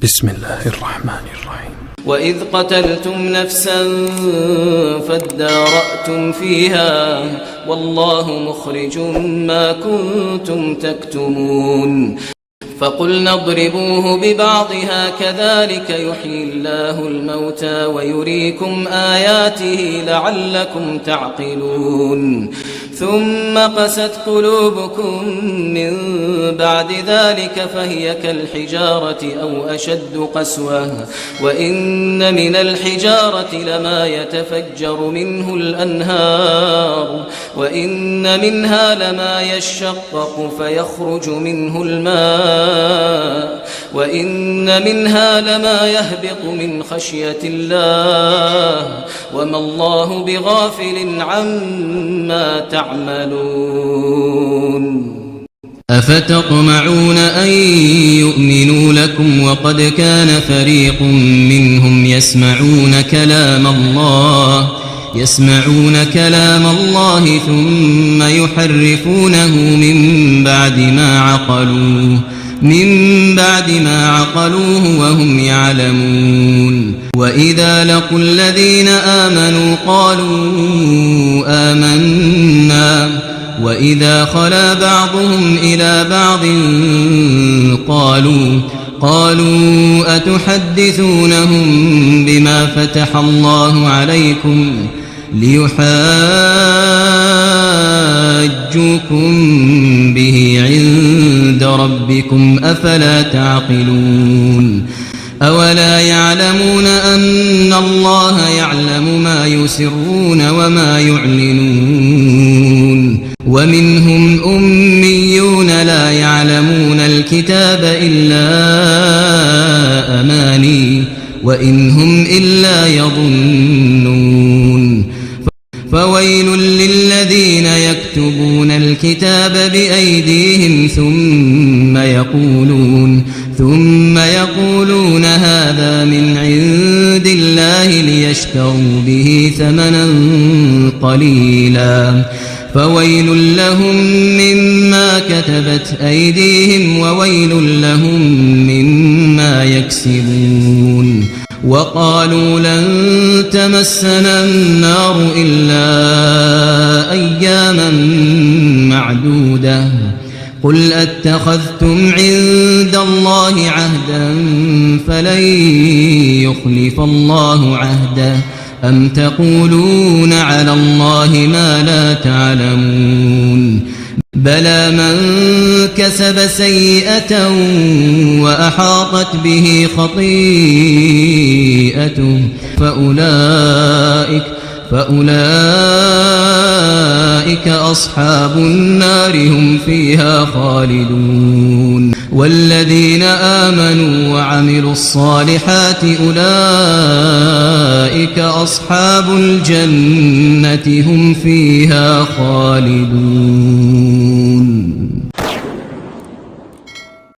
بسم الله الرحمن الرحيم. وإذ قتلتم نفسا فادارأتم فيها والله مخرج ما كنتم تكتمون فقلنا اضربوه ببعضها كذلك يحيي الله الموتى ويريكم آياته لعلكم تعقلون ثم قست قلوبكم من بعد ذلك فهي كالحجارة أو أشد قسوة وإن من الحجارة لما يتفجر منه الأنهار وإن منها لما يشقق فيخرج منه الماء وإن منها لما يهبط من خشية الله وما الله بغافل عما تعملون أفتطمعون أن يؤمنوا لكم وقد كان فريق منهم يسمعون كلام الله ثم يحرفونه من بعد ما عقلوه وهم يعلمون وإذا لقوا الذين آمنوا قالوا آمنا وإذا خلا بعضهم إلى بعض قالوا أتحدثونهم بما فتح الله عليكم ليحاجوكم به عند ربكم أفلا تعقلون أولا يعلمون أن الله يعلم ما يسرون وما يعلنون ومنهم أميون لا يعلمون الكتاب إلا أماني وإن هم إلا يظنون فويل للذين يكتبون الكتاب بأيديهم ثم يقولون هذا من عند الله ليشتروا به ثمنا قليلا فويل لهم مما كتبت أيديهم وويل لهم مما يكسبون وقالوا لن تمسنا النار إلا أياما معدودة قل أتخذتم عند الله عهدا فلن يخلف الله عهده أم تقولون على الله ما لا تعلمون بلى من كسب سيئة وأحاطت به خطيئته فأولئك أصحاب النار هم فيها خالدون والذين آمنوا وعملوا الصالحات أولئك أصحاب الجنة هم فيها خالدون.